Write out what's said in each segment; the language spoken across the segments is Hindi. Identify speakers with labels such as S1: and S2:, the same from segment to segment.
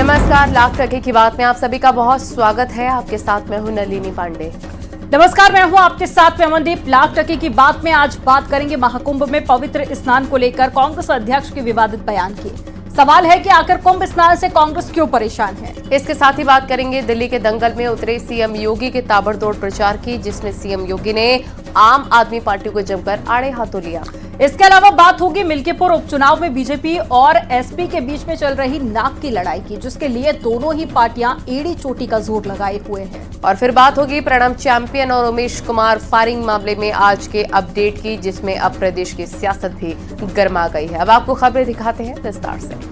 S1: नमस्कार, लाख टके की बात में आप सभी का बहुत स्वागत है। आपके साथ मैं हूं नलिनी पांडे।
S2: नमस्कार, मैं हूं आपके साथ में अमनदीप। लाख टके की बात में आज बात करेंगे महाकुंभ में पवित्र स्नान को लेकर कांग्रेस अध्यक्ष के विवादित बयान की। सवाल है कि आखिर कुंभ स्नान से कांग्रेस क्यों परेशान है।
S1: इसके साथ ही बात करेंगे दिल्ली के दंगल में उतरे सीएम योगी के ताबड़तोड़ प्रचार की, जिसमें सीएम योगी ने आम आदमी पार्टी को जमकर आड़े हाथों लिया।
S2: इसके अलावा बात होगी मिल्कीपुर उपचुनाव में बीजेपी और एसपी के बीच में चल रही नाक की लड़ाई की, जिसके लिए दोनों ही पार्टियां एड़ी चोटी का जोर लगाए हुए हैं।
S1: और फिर बात होगी प्रणब चैंपियन और उमेश कुमार फायरिंग मामले में आज के अपडेट की, जिसमें अब प्रदेश की सियासत भी गर्मा गई है। अब आपको खबरें दिखाते हैं विस्तार से।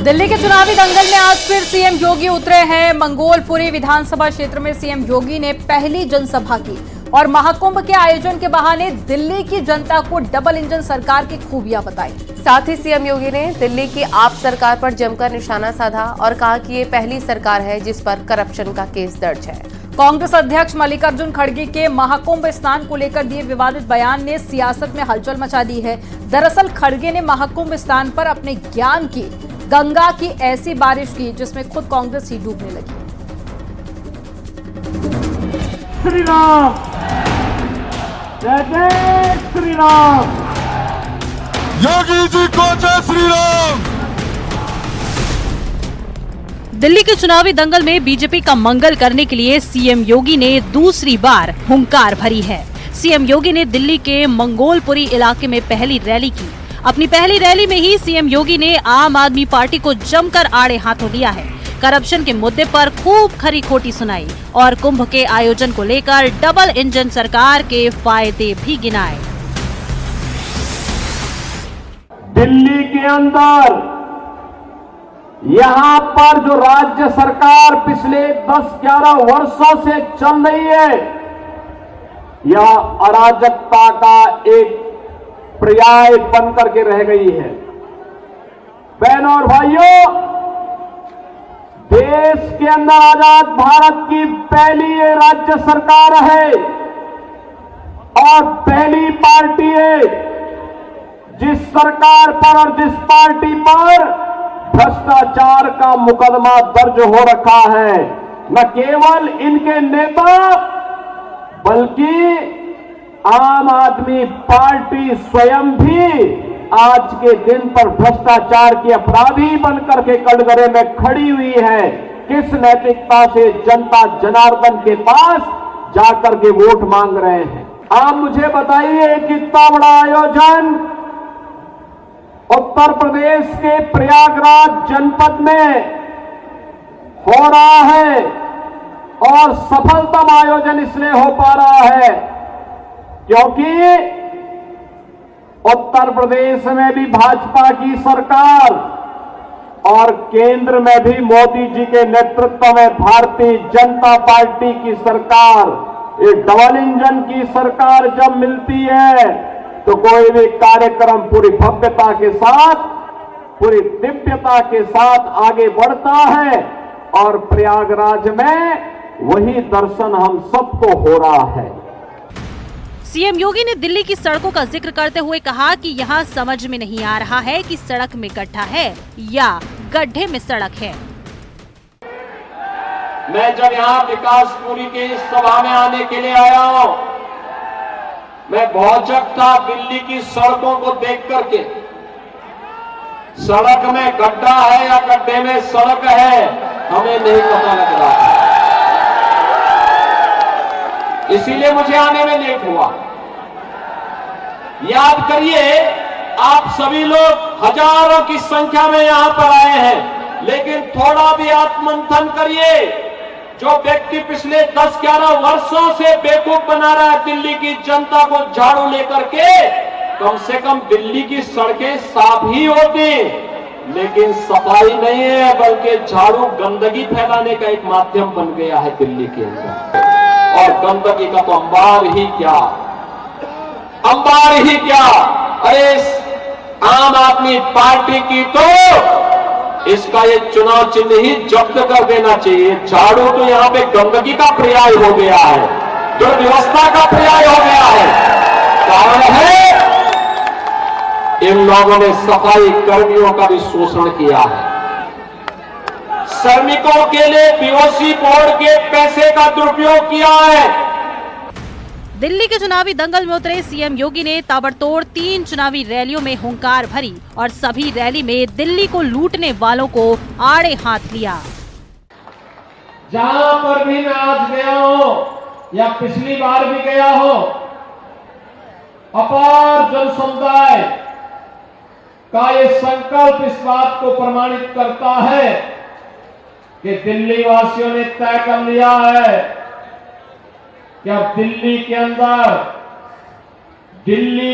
S2: दिल्ली के चुनावी दंगल में आज फिर सीएम योगी उतरे हैं। मंगोलपुरी विधानसभा क्षेत्र में सीएम योगी ने पहली जनसभा की और महाकुंभ के आयोजन के बहाने दिल्ली की जनता को डबल इंजन सरकार की खूबियां बताई।
S1: साथ ही सीएम योगी ने दिल्ली की आप सरकार पर जमकर निशाना साधा और कहा कि ये पहली सरकार है जिस पर करप्शन का केस दर्ज है।
S2: कांग्रेस अध्यक्ष मल्लिकार्जुन खड़गे के महाकुंभ स्नान को लेकर दिए विवादित बयान ने सियासत में हलचल मचा दी है। दरअसल खड़गे ने महाकुंभ स्नान पर अपने ज्ञान की गंगा की ऐसी बारिश की जिसमें खुद कांग्रेस ही डूबने लगी।
S3: श्री राम, जय जय श्री राम।
S4: योगी जी को जय श्री राम।
S5: दिल्ली के चुनावी दंगल में बीजेपी का मंगल करने के लिए सीएम योगी ने दूसरी बार हुंकार भरी है। सीएम योगी ने दिल्ली के मंगोलपुरी इलाके में पहली रैली की। अपनी पहली रैली में ही सीएम योगी ने आम आदमी पार्टी को जमकर आड़े हाथों लिया है। करप्शन के मुद्दे पर खूब खरी खोटी सुनाई और कुंभ के आयोजन को लेकर डबल इंजन सरकार के फायदे भी गिनाए।
S3: दिल्ली के अंदर यहां पर जो राज्य सरकार पिछले 10-11 वर्षों से चल रही है, यह अराजकता का एक पर्याय बनकर के रह गई है। बहनों और भाइयों, देश के अंदर आजाद भारत की पहली ये राज्य सरकार है और पहली पार्टी है जिस सरकार पर और जिस पार्टी पर भ्रष्टाचार का मुकदमा दर्ज हो रखा है। न केवल इनके नेता बल्कि आम आदमी पार्टी स्वयं भी आज के दिन पर भ्रष्टाचार की अपराधी बनकर के कटघरे में खड़ी हुई है। किस नैतिकता से जनता जनार्दन के पास जाकर के वोट मांग रहे हैं। आप मुझे बताइए कि इतना बड़ा आयोजन उत्तर प्रदेश के प्रयागराज जनपद में हो रहा है और सफलतम आयोजन इसलिए हो पा रहा है क्योंकि उत्तर प्रदेश में भी भाजपा की सरकार और केंद्र में भी मोदी जी के नेतृत्व में भारतीय जनता पार्टी की सरकार, ये डबल इंजन की सरकार जब मिलती है तो कोई भी कार्यक्रम पूरी भव्यता के साथ, पूरी दिव्यता के साथ आगे बढ़ता है और प्रयागराज में वही दर्शन हम सबको हो रहा है।
S5: सीएम योगी ने दिल्ली की सड़कों का जिक्र करते हुए कहा कि यहाँ समझ में नहीं आ रहा है कि सड़क में गड्ढा है या गड्ढे में सड़क है।
S6: मैं जब यहाँ विकासपुरी की सभा में आने के लिए आया हूँ, मैं भौचक था दिल्ली की सड़कों को देख करके। सड़क में गड्ढा है या गड्ढे में सड़क है, हमें नहीं पता लग रहा है। इसीलिए मुझे आने में लेट हुआ। याद करिए, आप सभी लोग हजारों की संख्या में यहां पर आए हैं, लेकिन थोड़ा भी आत्ममंथन करिए। जो व्यक्ति पिछले 10-11 वर्षों से बेवकूफ बना रहा है दिल्ली की जनता को झाड़ू लेकर के, कम से कम दिल्ली की सड़कें साफ ही होती, लेकिन सफाई नहीं है, बल्कि झाड़ू गंदगी फैलाने का एक माध्यम बन गया है दिल्ली के अंदर। और गंदगी का तो अंबार ही क्या, अंबार ही क्या। अरे आम आदमी पार्टी की तो इसका ये चुनाव चिन्ह ही जब्त कर देना चाहिए। झाड़ू तो यहाँ पे गंदगी का पर्याय हो गया है, दुर्व्यवस्था का पर्याय हो गया है। कारण है इन लोगों ने सफाई कर्मियों का भी शोषण किया है। श्रमिकों के लिए बीओसी बोर्ड के पैसे का दुरुपयोग किया है।
S5: दिल्ली के चुनावी दंगल में उतरे सीएम योगी ने ताबड़तोड़ 3 चुनावी रैलियों में हुंकार भरी और सभी रैली में दिल्ली को लूटने वालों को आड़े हाथ लिया।
S6: जहां पर भी मैं आज गया हूं या पिछली बार भी गया हूं, अपार जन समुदाय का ये संकल्प इस बात को प्रमाणित करता है कि दिल्ली वासियों ने तय कर लिया है कि अब दिल्ली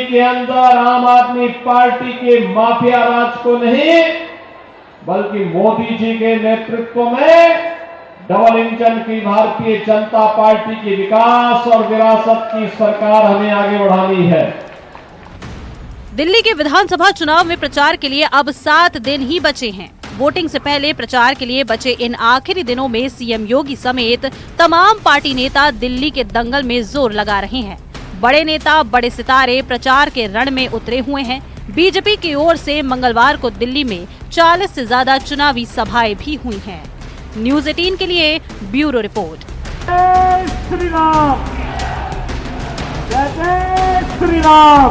S6: के अंदर आम आदमी पार्टी के माफिया राज को नहीं, बल्कि मोदी जी के नेतृत्व में डबल इंजन की भारतीय जनता पार्टी की विकास और विरासत की सरकार हमें आगे बढ़ानी है।
S5: दिल्ली के विधानसभा चुनाव में प्रचार के लिए अब 7 दिन ही बचे हैं। वोटिंग से पहले प्रचार के लिए बचे इन आखिरी दिनों में सीएम योगी समेत तमाम पार्टी नेता दिल्ली के दंगल में जोर लगा रहे हैं। बड़े नेता, बड़े सितारे प्रचार के रण में उतरे हुए हैं। बीजेपी की ओर से मंगलवार को दिल्ली में 40 से ज्यादा चुनावी सभाएं भी हुई हैं। न्यूज़ 18 के लिए ब्यूरो रिपोर्ट।
S3: जय श्री राम, जय श्री राम।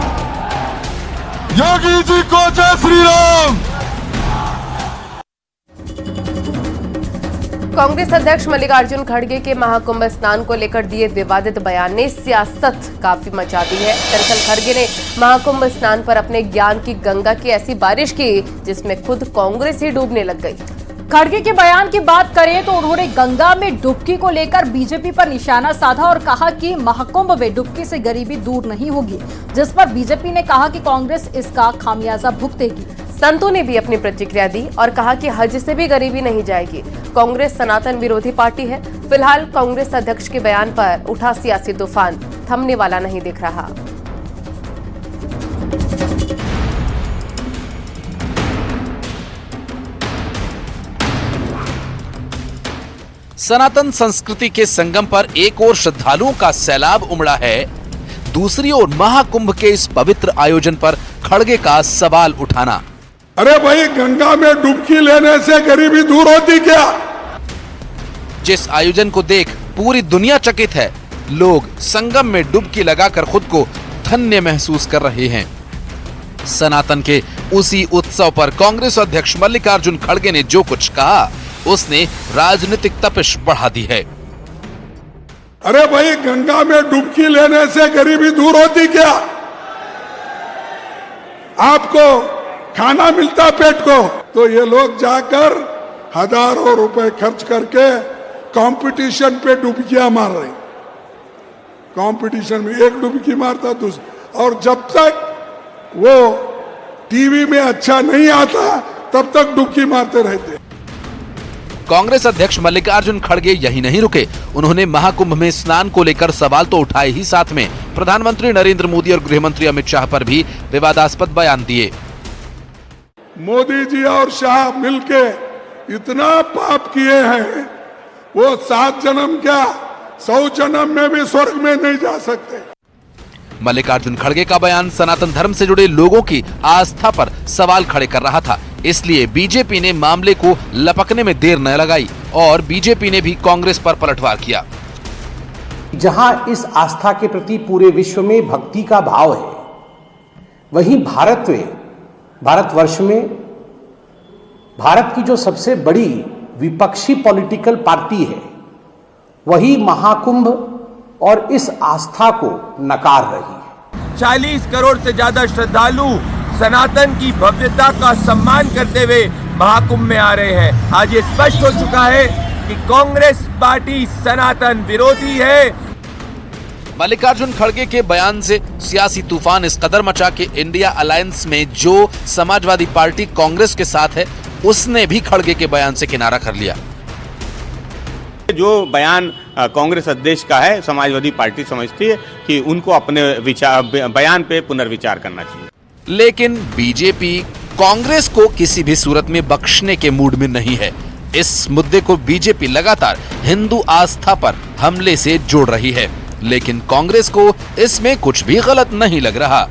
S4: योगी जी को जय श्री राम।
S1: कांग्रेस अध्यक्ष मल्लिकार्जुन खड़गे के महाकुंभ स्नान को लेकर दिए विवादित बयान ने सियासत काफी मचा दी है। दरअसल खड़गे ने महाकुंभ स्नान पर अपने ज्ञान की गंगा की ऐसी बारिश की जिसमें खुद कांग्रेस ही डूबने लग गई।
S2: खड़गे के बयान की बात करें तो उन्होंने गंगा में डुबकी को लेकर बीजेपी पर निशाना साधा और कहा कि महाकुंभ में डुबकी से गरीबी दूर नहीं होगी, जिस पर बीजेपी ने कहा कि कांग्रेस इसका खामियाजा भुगतेगी।
S1: संतों ने भी अपनी प्रतिक्रिया दी और कहा कि हज से भी गरीबी नहीं जाएगी। कांग्रेस सनातन विरोधी पार्टी है। फिलहाल कांग्रेस अध्यक्ष के बयान पर उठा सियासी तूफान थमने वाला नहीं दिख रहा।
S7: सनातन संस्कृति के संगम पर एक ओर श्रद्धालुओं का सैलाब उमड़ा है, दूसरी ओर महाकुंभ के इस पवित्र आयोजन पर खड़गे का सवाल उठाना।
S4: अरे भाई, गंगा में डुबकी लेने से गरीबी दूर होती क्या?
S7: जिस आयोजन को देख पूरी दुनिया चकित है, लोग संगम में डुबकी लगाकर खुद को धन्य महसूस कर रहे हैं। सनातन के उसी उत्सव पर कांग्रेस अध्यक्ष मल्लिकार्जुन खड़गे ने जो कुछ कहा, उसने राजनीतिक तपिश बढ़ा दी है।
S4: अरे भाई, गंगा में डुबकी लेने से गरीबी दूर होती क्या? आपको खाना मिलता पेट को, तो ये लोग जाकर हजारों रुपए खर्च करके कंपटीशन पे डुबकियां मार रहे। कंपटीशन में एक डुबकी मारता दूसरा, और जब तक वो टीवी में अच्छा नहीं आता तब तक डुबकी मारते रहते।
S7: कांग्रेस अध्यक्ष मल्लिकार्जुन खड़गे यही नहीं रुके, उन्होंने महाकुंभ में स्नान को लेकर सवाल तो उठाए ही, साथ में प्रधानमंत्री नरेंद्र मोदी और गृह मंत्री अमित शाह पर भी विवादास्पद बयान दिए।
S4: मोदी जी और शाह मिलके इतना पाप किए हैं, वो 7 जन्म क्या 100 जन्म में भी स्वर्ग में नहीं जा सकते।
S7: मल्लिकार्जुन खड़गे का बयान सनातन धर्म से जुड़े लोगों की आस्था पर सवाल खड़े कर रहा था, इसलिए बीजेपी ने मामले को लपकने में देर न लगाई और बीजेपी ने भी कांग्रेस पर पलटवार किया।
S8: जहां इस आस्था के प्रति पूरे विश्व में भक्ति का भाव है, वहीं भारतवर्ष में भारत की जो सबसे बड़ी विपक्षी पॉलिटिकल पार्टी है, वही महाकुंभ और इस आस्था को नकार रही है।
S9: 40 करोड़ से ज्यादा श्रद्धालु सनातन की भव्यता का सम्मान करते हुए महाकुंभ में आ रहे हैं। आज ये स्पष्ट हो चुका है कि कांग्रेस पार्टी सनातन विरोधी है।
S7: मल्लिकार्जुन खड़गे के बयान से सियासी तूफान इस कदर मचा कि इंडिया अलायंस में जो समाजवादी पार्टी कांग्रेस के साथ है, उसने भी खड़गे के बयान से किनारा कर लिया।
S10: जो बयान कांग्रेस अध्यक्ष का है, समाजवादी पार्टी समझती है कि उनको अपने बयान पे पुनर्विचार करना चाहिए।
S7: लेकिन बीजेपी कांग्रेस को किसी भी सूरत में बख्शने के मूड में नहीं है। इस मुद्दे को बीजेपी लगातार हिंदू आस्था पर हमले से जोड़ रही है, लेकिन कांग्रेस को इसमें कुछ भी गलत नहीं लग रहा।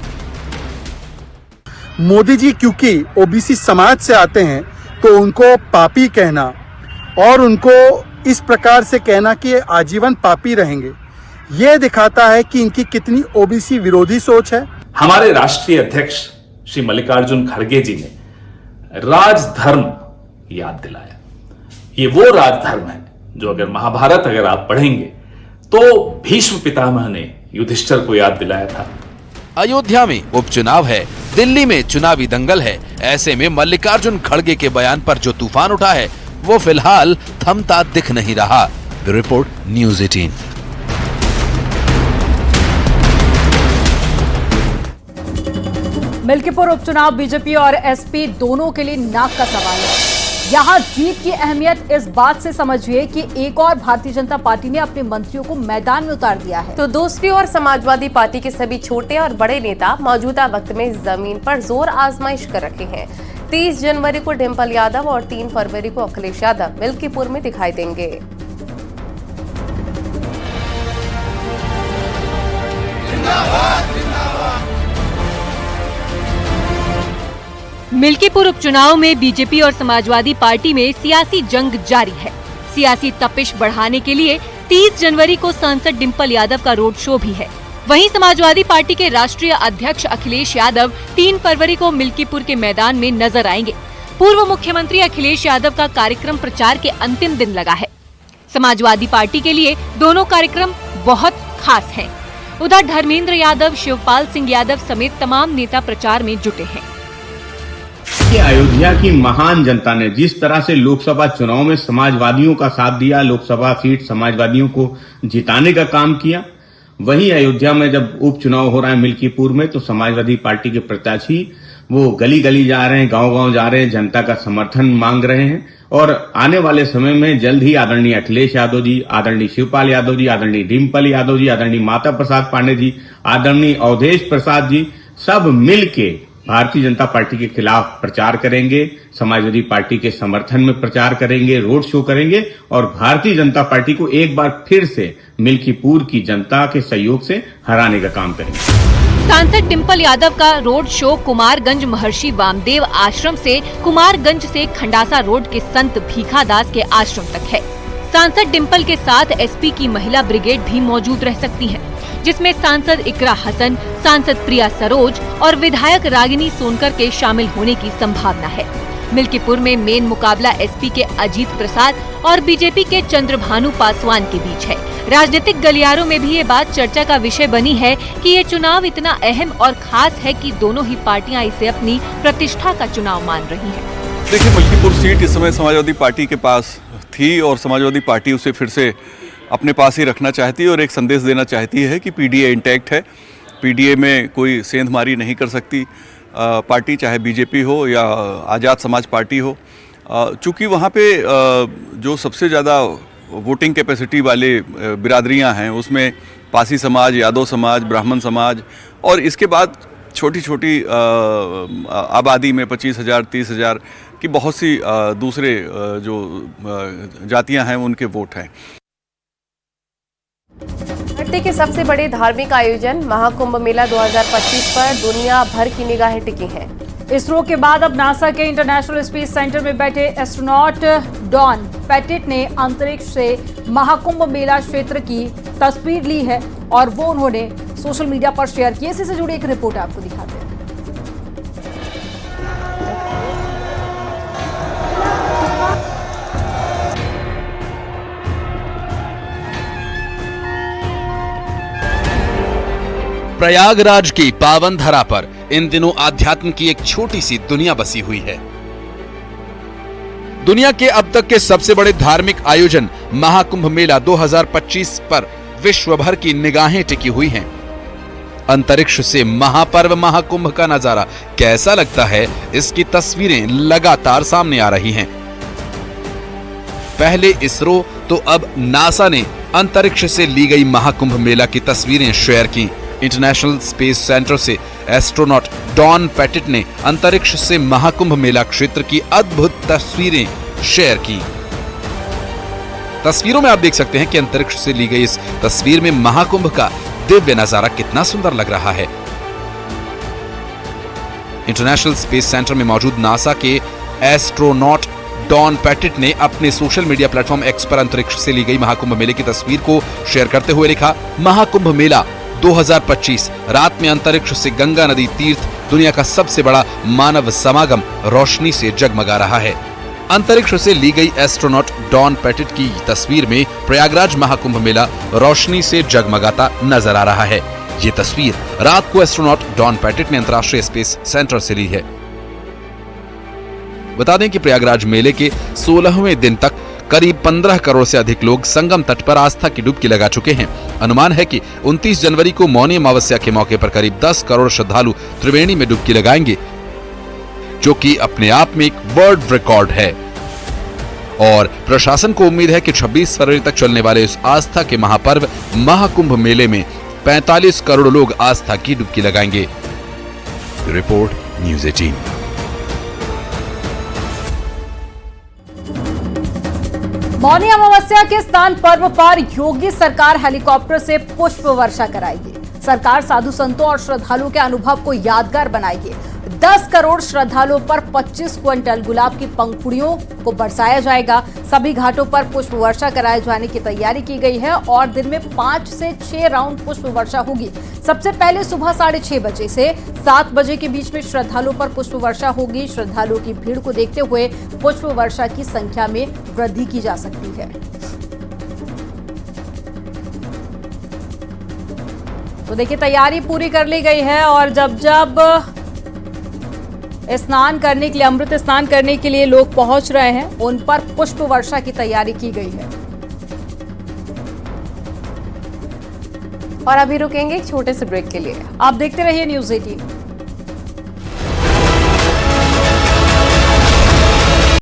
S11: मोदी जी क्योंकि ओबीसी समाज से आते हैं तो उनको पापी कहना और उनको इस प्रकार से कहना कि आजीवन पापी रहेंगे, ये दिखाता है कि इनकी कितनी ओबीसी विरोधी सोच है।
S12: हमारे राष्ट्रीय अध्यक्ष श्री मल्लिकार्जुन खड़गे जी ने राजधर्म याद दिलाया। ये वो राजधर्म है जो अगर महाभारत अगर आप पढ़ेंगे तो भीष्म पितामह ने युधिष्ठिर को याद दिलाया था।
S7: अयोध्या में उपचुनाव है, दिल्ली में चुनावी दंगल है। ऐसे में मल्लिकार्जुन खड़गे के बयान पर जो तूफान उठा है वो फिलहाल थमता दिख नहीं रहा। Bureau report, news 18।
S2: मिल्कीपुर उपचुनाव बीजेपी और एसपी दोनों के लिए नाक का सवाल है। यहाँ जीत की अहमियत इस बात से समझिए कि एक और भारतीय जनता पार्टी ने अपने मंत्रियों को मैदान में उतार दिया है,
S1: तो दूसरी ओर समाजवादी पार्टी के सभी छोटे और बड़े नेता मौजूदा वक्त में जमीन पर जोर आजमाइश कर रखे हैं। 30 जनवरी को डिंपल यादव और 3 फरवरी को अखिलेश यादव मिल्कीपुर में दिखाई देंगे।
S5: मिल्कीपुर उपचुनाव में बीजेपी और समाजवादी पार्टी में सियासी जंग जारी है। सियासी तपिश बढ़ाने के लिए 30 जनवरी को सांसद डिंपल यादव का रोड शो भी है। वहीं समाजवादी पार्टी के राष्ट्रीय अध्यक्ष अखिलेश यादव 3 फरवरी को मिल्कीपुर के मैदान में नजर आएंगे। पूर्व मुख्यमंत्री अखिलेश यादव का कार्यक्रम प्रचार के अंतिम दिन लगा है। समाजवादी पार्टी के लिए दोनों कार्यक्रम बहुत खास हैं। उधर धर्मेंद्र यादव, शिवपाल सिंह यादव समेत तमाम नेता प्रचार में जुटे हैं।
S10: अयोध्या की महान जनता ने जिस तरह से लोकसभा चुनाव में समाजवादियों का साथ दिया, लोकसभा सीट समाजवादियों को जिताने का काम किया, वहीं अयोध्या में जब उपचुनाव हो रहा है मिल्कीपुर में, तो समाजवादी पार्टी के प्रत्याशी वो गली गली जा रहे हैं, गांव-गांव जा रहे हैं, जनता का समर्थन मांग रहे हैं। और आने वाले समय में जल्द ही आदरणीय अखिलेश यादव जी, आदरणीय शिवपाल यादव जी, आदरणीय डिंपल यादव जी, आदरणीय माता प्रसाद पांडे जी, आदरणीय अवधेश प्रसाद जी सब मिलके भारतीय जनता पार्टी के खिलाफ प्रचार करेंगे, समाजवादी पार्टी के समर्थन में प्रचार करेंगे, रोड शो करेंगे और भारतीय जनता पार्टी को एक बार फिर से मिल्कीपुर की जनता के सहयोग से हराने का काम करेंगे।
S5: सांसद डिंपल यादव का रोड शो कुमारगंज महर्षि वामदेव आश्रम से कुमारगंज से खंडासा रोड के संत भीखादास के आश्रम तक है। सांसद डिंपल के साथ एसपी की महिला ब्रिगेड भी मौजूद रह सकती है, जिसमें सांसद इकरा हसन, सांसद प्रिया सरोज और विधायक रागिनी सोनकर के शामिल होने की संभावना है। मिल्कीपुर में मेन मुकाबला एसपी के अजीत प्रसाद और बीजेपी के चंद्रभानु पासवान के बीच है। राजनीतिक गलियारों में भी ये बात चर्चा का विषय बनी है कि ये चुनाव इतना अहम और खास है कि दोनों ही पार्टियां इसे अपनी प्रतिष्ठा का चुनाव मान रही हैं।
S13: देखिए, मिल्कीपुर सीट इस समय समाजवादी पार्टी के पास थी और समाजवादी पार्टी उसे फिर से अपने पास ही रखना चाहती है और एक संदेश देना चाहती है कि पीडीए इंटैक्ट है, पीडीए में कोई सेंधमारी नहीं कर सकती पार्टी, चाहे बीजेपी हो या आज़ाद समाज पार्टी हो। चूँकि वहाँ पे जो सबसे ज़्यादा वोटिंग कैपेसिटी वाले बिरादरियाँ हैं उसमें पासी समाज, यादव समाज, ब्राह्मण समाज और इसके बाद छोटी छोटी आबादी में 25,000, 30,000 की बहुत सी दूसरे जो जातियाँ हैं उनके वोट हैं।
S1: घाटी के सबसे बड़े धार्मिक आयोजन महाकुंभ मेला 2025 पर दुनिया भर की निगाहें टिकी हैं।
S2: इसरो के बाद अब नासा के इंटरनेशनल स्पेस सेंटर में बैठे एस्ट्रोनॉट डॉन पैटिट ने अंतरिक्ष से महाकुंभ मेला क्षेत्र की तस्वीर ली है और वो उन्होंने सोशल मीडिया पर शेयर की। इसी से जुड़ी एक रिपोर्ट आपको दिखाते हैं।
S7: प्रयागराज की पावन धरा पर इन दिनों आध्यात्म की एक छोटी सी दुनिया बसी हुई है। दुनिया के अब तक के सबसे बड़े धार्मिक आयोजन महाकुंभ मेला 2025 पर विश्व भर की निगाहें टिकी हुई हैं। अंतरिक्ष से महापर्व महाकुंभ का नजारा कैसा लगता है, इसकी तस्वीरें लगातार सामने आ रही हैं। पहले इसरो तो अब नासा ने अंतरिक्ष से ली गई महाकुंभ मेला की तस्वीरें शेयर की। इंटरनेशनल स्पेस सेंटर से एस्ट्रोनॉट डॉन पैटिट ने अंतरिक्ष से महाकुंभ मेला क्षेत्र की अद्भुत तस्वीरें शेयर की। तस्वीरों में आप देख सकते हैं कि अंतरिक्ष से ली गई इस तस्वीर में महाकुंभ का दिव्य नजारा कितना सुंदर लग रहा है। इंटरनेशनल स्पेस सेंटर में मौजूद नासा के एस्ट्रोनॉट डॉन पैटिट ने अपने सोशल मीडिया प्लेटफॉर्म एक्स पर अंतरिक्ष से ली गई महाकुंभ मेले की तस्वीर को शेयर करते हुए लिखा, महाकुंभ मेला 2025 रात में अंतरिक्ष से गंगा नदी तीर्थ दुनिया का सबसे बड़ा मानव समागम रोशनी से जगमगा रहा है। अंतरिक्ष से ली गई एस्ट्रोनॉट डॉन पैटिट की तस्वीर में प्रयागराज महाकुंभ मेला रोशनी से जगमगाता नजर आ रहा है। ये तस्वीर रात को एस्ट्रोनॉट डॉन पैटिट ने अंतर्राष्ट्रीय स्पेस सेंटर से ली है। बता दें कि प्रयागराज मेले के 16वें दिन तक करीब 15 करोड़ से अधिक लोग संगम तट पर आस्था की डुबकी लगा चुके हैं। अनुमान है कि 29 जनवरी को मौनी अमावस्या के मौके पर करीब 10 करोड़ श्रद्धालु त्रिवेणी में डुबकी लगाएंगे, जो कि अपने आप में एक वर्ल्ड रिकॉर्ड है। और प्रशासन को उम्मीद है कि 26 फरवरी तक चलने वाले इस आस्था के महापर्व महाकुंभ मेले में 45 करोड़ लोग आस्था की डुबकी लगाएंगे। Report news 18।
S2: मौनी अमावस्या के स्नान पर्व पर योगी सरकार हेलीकॉप्टर से पुष्प वर्षा कराएगी। सरकार साधु संतों और श्रद्धालुओं के अनुभव को यादगार बनाएगी। 10 करोड़ श्रद्धालुओं पर 25 क्विंटल गुलाब की पंखुड़ियों को बरसाया जाएगा। सभी घाटों पर पुष्प वर्षा कराए जाने की तैयारी की गई है और दिन में 5 से 6 राउंड पुष्प वर्षा होगी। सबसे पहले सुबह 6:30 बजे से 7 बजे के बीच में श्रद्धालुओं पर पुष्प वर्षा होगी। श्रद्धालुओं की भीड़ को देखते हुए पुष्प वर्षा की संख्या में वृद्धि की जा सकती है। तो देखिए, तैयारी पूरी कर ली गई है और जब स्नान करने के लिए, अमृत स्नान करने के लिए लोग पहुंच रहे हैं, उन पर पुष्प वर्षा की तैयारी की गई है।
S1: और अभी रुकेंगे एक छोटे से ब्रेक के लिए।
S2: आप देखते रहिए न्यूज़ 18।